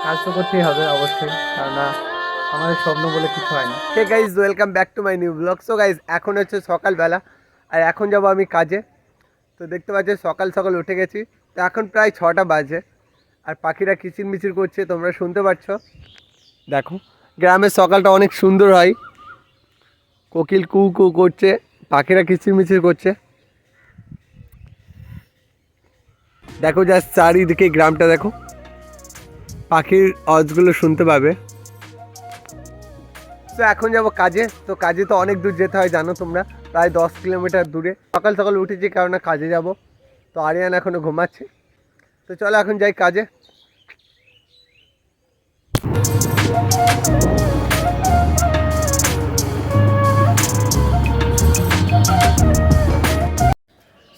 কাজ তো করতেই হবে অবশ্যই, কারণ আমাদের স্বপ্ন বলে কিছু হয় না। Hey guys, welcome back to my new blog. So guys, এখন হচ্ছে সকালবেলা আর এখন যাব আমি কাজে। তো দেখতে পাচ্ছি সকাল সকাল উঠে গেছি। তো এখন প্রায় 6টা বাজে আর পাখিরা কিচিরমিচির করছে, তোমরা শুনতে পাচ্ছ। দেখো, গ্রামের সকালটা অনেক সুন্দর হয়। কোকিল কু কু করছে, পাখিরা কিচিরমিচির করছে। দেখো জাস্ট চারিদিকে গ্রামটা দেখো, পাখির আওয়াজগুলো শুনতে পাবে। তো এখন যাব কাজে। তো কাজে তো অনেক দূর যেতে হয় জানো তোমরা, প্রায় 10 কিলোমিটার দূরে। সকাল সকাল উঠেছি কারণ কাজে যাব। তো আরিয়ান এখনও ঘুমাচ্ছে। তো চলো এখন যাই কাজে।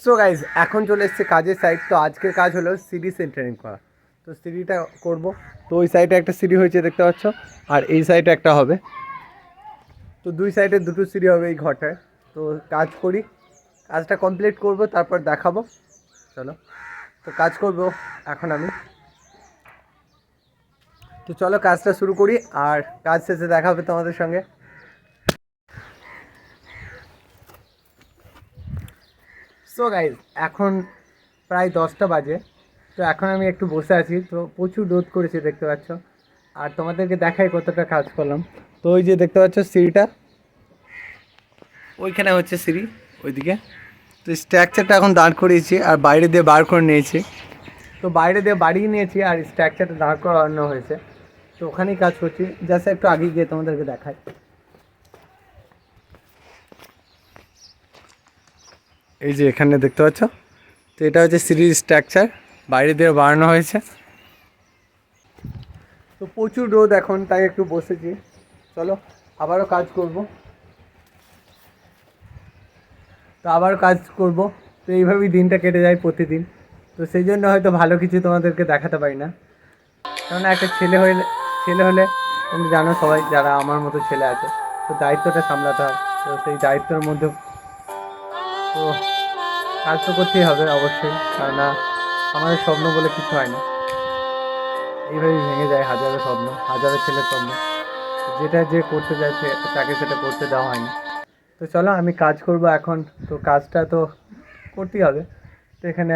সো গাইজ, এখন চলে এসছে কাজের সাইড। তো আজকের কাজ হলো সিডি সেন্টারিং করা। তো সিডিটা করব। তো ওই সাইডে একটা সিডি হয়েছে দেখতে পাচ্ছ, আর এই সাইডে একটা হবে। তো দুই সাইডে দুটো সিডি হবে এই ঘরটায়। তো কাজ করি, কাজটা কমপ্লিট করব, তারপর দেখাবো। চলো, তো কাজ করব এখন আমি। তো চলো কাজটা শুরু করি, আর কাজ শেষে দেখা হবে তোমাদের সঙ্গে। সো গাইজ, এখন প্রায় 10টা বাজে। তো এখন আমি একটু বসে আছি। তো প্রচুর রোদ করেছে দেখতে পাচ্ছ, আর তোমাদেরকে দেখাই কতটা কাজ করলাম। তো ওই যে দেখতে পাচ্ছ সিঁড়িটা, ওইখানে হচ্ছে সিঁড়ি ওইদিকে। তো স্ট্রাকচারটা এখন দাঁড় করিয়েছি আর বাইরে দিয়ে বার করে নিয়েছি। তো বাইরে দিয়ে বাড়িয়ে নিয়েছি আর স্ট্রাকচারটা দাঁড় করানো হয়েছে। তো ওখানেই কাজ করছি, জাস্ট একটু আগে গিয়ে তোমাদেরকে দেখাই। এই যে এখানে দেখতে পাচ্ছ, তো এটা হচ্ছে সিঁড়ির স্ট্রাকচার, বাইরে দিয়ে বাড়ানো হয়েছে। তো প্রচুর রোদ এখন, তাই একটু বসেছি। চলো আবারও কাজ করব। তো আবার কাজ করব। তো এইভাবেই দিনটা কেটে যায় প্রতিদিন। তো সেই জন্য হয়তো ভালো কিছু তোমাদেরকে দেখাতে পারি না, কারণ একটা ছেলে হলে তুমি জানো, সবাই যারা আমার মতো ছেলে আছে, তো দায়িত্বটা সামলাতে হয়। তো সেই দায়িত্বের মধ্যে তো কাজ তো করতেই হবে অবশ্যই, কারণ আমাদের স্বপ্ন বলে কিছু হয় না। এইভাবেই ভেঙে যায় হাজারো স্বপ্ন, হাজারো ছেলের স্বপ্ন। যেটা যে করতে চাইছে তাকে সেটা করতে দেওয়া হয় না। তো চলো আমি কাজ করব এখন। তো কাজটা তো করতেই হবে। তো এখানে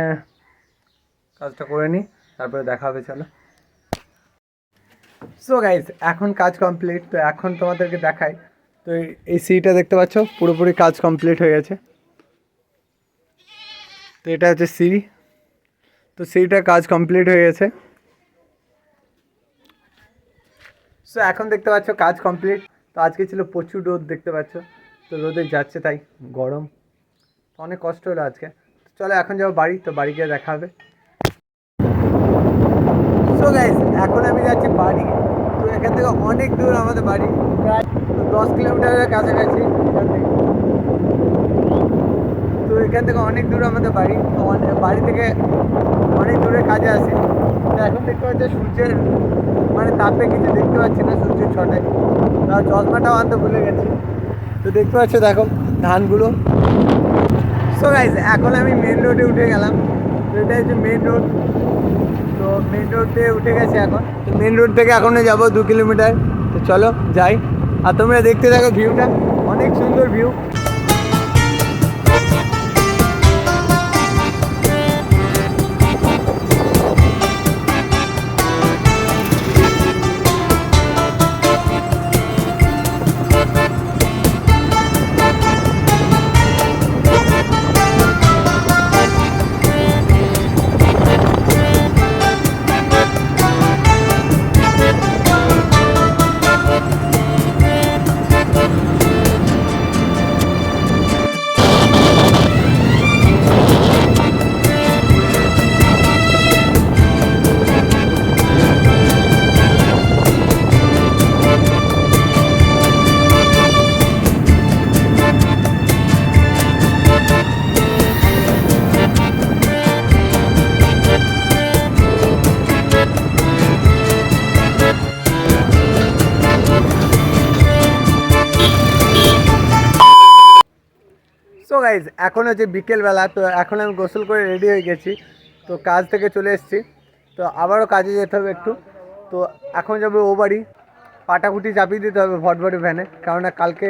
কাজটা করে নিই, তারপরে দেখা হবে। চলো। সো গাইজ, এখন কাজ কমপ্লিট। তো এখন তোমাদেরকে দেখাই। তো এই সিটা দেখতে পাচ্ছ, পুরোপুরি কাজ কমপ্লিট হয়ে গেছে। তো এটা হচ্ছে সিঁড়ি। তো সিঁড়িটার কাজ কমপ্লিট হয়ে গেছে। সো এখন দেখতে পাচ্ছ কাজ কমপ্লিট। তো আজকে ছিল প্রচুর রোদ দেখতে পাচ্ছ। তো রোদে যাচ্ছে, তাই গরম, অনেক কষ্ট হলো আজকে। চলো এখন যাবো বাড়ি। তো বাড়ি গিয়ে দেখা হবে। সো গাইজ, এখন আমি যাচ্ছি বাড়ি। তো এখান থেকে অনেক দূর আমাদের বাড়ি, প্রায় 10 কিলোমিটারের কাছাকাছি এখান থেকে। তো এখান থেকে অনেক দূর আমাদের বাড়ি। তো বাড়ি থেকে অনেক দূরে কাজে আসি। তো এখন দেখতে পাচ্ছি সূর্যের মানে তাপে কিছু দেখতে পাচ্ছি না, সূর্যের ছটায়। তাও চশমাটাও আনতে ভুলে গেছি। তো দেখতে পাচ্ছ দেখো ধানগুলো। সো গাইজ, এখন আমি মেন রোডে উঠে গেলাম। তো এটা হচ্ছে মেন রোড। তো মেন রোড দিয়ে উঠে গেছে এখন। তো মেন রোড থেকে এখনও যাবো 2 কিলোমিটার। তো চলো যাই, আর তোমরা দেখতে থাকো ভিউটা, অনেক সুন্দর ভিউ। সো গাইজ, এখন হচ্ছে বিকেলবেলা। তো এখন আমি গোসল করে রেডি হয়ে গেছি। তো কাজ থেকে চলে এসেছি। তো আবারও কাজে যেতে হবে একটু। তো এখন যাবে ও বাড়ি, পাটা খুঁটি চাপিয়ে দিতে হবে ভটভটি ভ্যানে, কারণ কালকে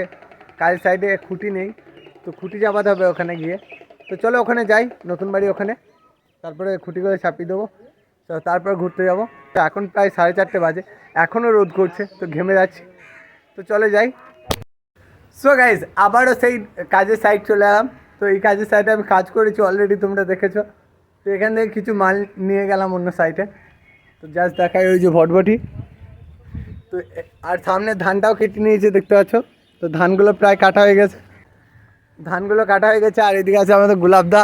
কাজের সাইডে খুঁটি নেই, তো খুঁটি চাপাতে হবে ওখানে গিয়ে। তো চলো ওখানে যাই, নতুন বাড়ি ওখানে, তারপরে খুঁটি করে চাপিয়ে দেবো, তো তারপর ঘুরতে যাবো। তো এখন প্রায় 4:30 বাজে, এখনও রোদ করছে, তো ঘেমে যাচ্ছি, তো চলে যাই। সো গাইজ আবারও সেই কাজের সাইড চলে এলাম। তো এই কাজের সাইডে আমি কাজ করেছি অলরেডি, তোমরা দেখেছো। তো এখান থেকে কিছু মাল নিয়ে গেলাম অন্য সাইডে, তো জাস্ট দেখাই ওই যে ভটভটি। তো আর সামনে ধানটাও কেটে নিয়েছে দেখতে পাচ্ছ। তো ধানগুলো প্রায় কাটা হয়ে গেছে, আর এদিকে আছে আমাদের গোলাপদা,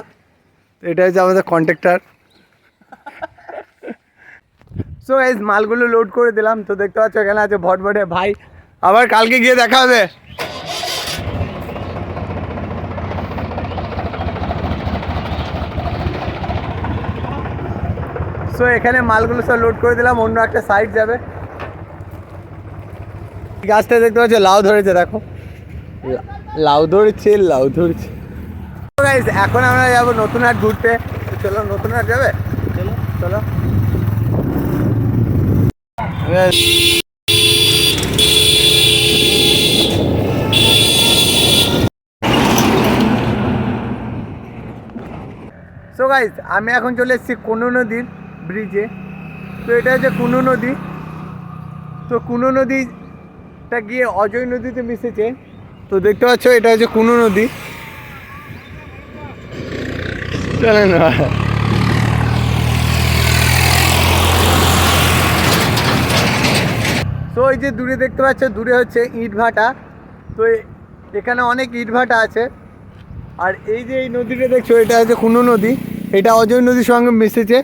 তো এটা হচ্ছে আমাদের কন্ট্রাক্টর। সো গাইজ মালগুলো লোড করে দিলাম, তো দেখতে পাচ্ছ এখানে আছে ভটভটে ভাই, আবার কালকে গিয়ে দেখা হবে। সো এখানে মালগুলো সব লোড করে দিলাম, অন্য একটা সাইড যাবে। গাছটা দেখতে পাচ্ছ লাউ ধরেছে, দেখো লাউ ধরেছে। এখন আমরা যাবো নতুন হাট ঘুরতে, চলো নতুন হাট যাবে, চলো। সো গাইজ আমি এখন চলে এসেছি কুনু নদীর ব্রিজে। তো এটা হচ্ছে কুনু নদী, তো কুনু নদীটা গিয়ে অজয় নদীতে মিশেছে। তো দেখতে পাচ্ছ এটা হচ্ছে কুনু নদী, চলেন না। তো ওই যে দূরে দেখতে পাচ্ছ, দূরে হচ্ছে ইট ভাটা। তো এখানে অনেক ইট ভাটা আছে। আর এই যে এই নদীটা দেখছো, এটা হচ্ছে কুনু নদী, এটা অজয় নদীর সঙ্গে মিশেছে।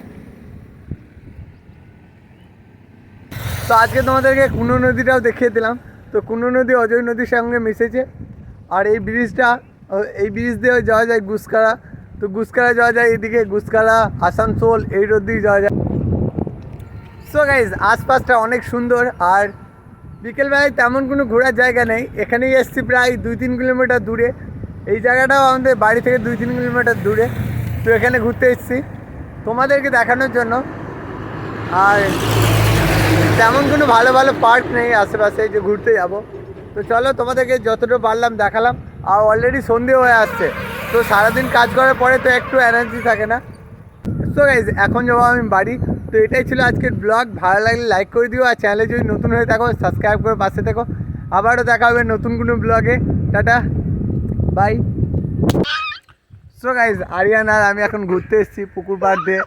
তো আজকে তোমাদেরকে কুনু নদীটাও দেখিয়ে দিলাম। তো কুনু নদী অজয় নদীর সঙ্গে মিশেছে। আর এই ব্রিজ দিয়ে যাওয়া যায় গুসকারা, তো গুসকারা যাওয়া যায় এদিকে, গুসকারা আসানসোল এই রোড দিয়ে যাওয়া যায়। সো গাইজ আশপাশটা অনেক সুন্দর, আর বিকেলবেলায় তেমন কোনো ঘোরার জায়গা নেই। এখানেই এসছি প্রায় 2-3 কিলোমিটার দূরে, এই জায়গাটাও আমাদের বাড়ি থেকে 2-3 কিলোমিটার দূরে। তো এখানে ঘুরতে এসেছি তোমাদেরকে দেখানোর জন্য। আর তেমন কোনো ভালো ভালো পার্ক নেই আশেপাশে যে ঘুরতে যাব। তো চলো তোমাদেরকে যতটা পারলাম দেখালাম। আর অলরেডি সন্ধে হয়ে আসছে, তো সারাদিন কাজ করার পরে তো একটু এনার্জি থাকে না। সো গাইজ এখন যাবো আমি বাড়ি। তো এটাই ছিল আজকের ব্লগ, ভালো লাগলে লাইক করে দিও, আর চ্যানেলে যদি নতুন হয়ে থাকো সাবস্ক্রাইব করে পাশে থেকো। আবারও দেখা হবে নতুন কোনো ব্লগে, tata bye. So guys Aryan আর আমি এখন ঘুরতে এসেছি পুকুর পাড় দিয়ে।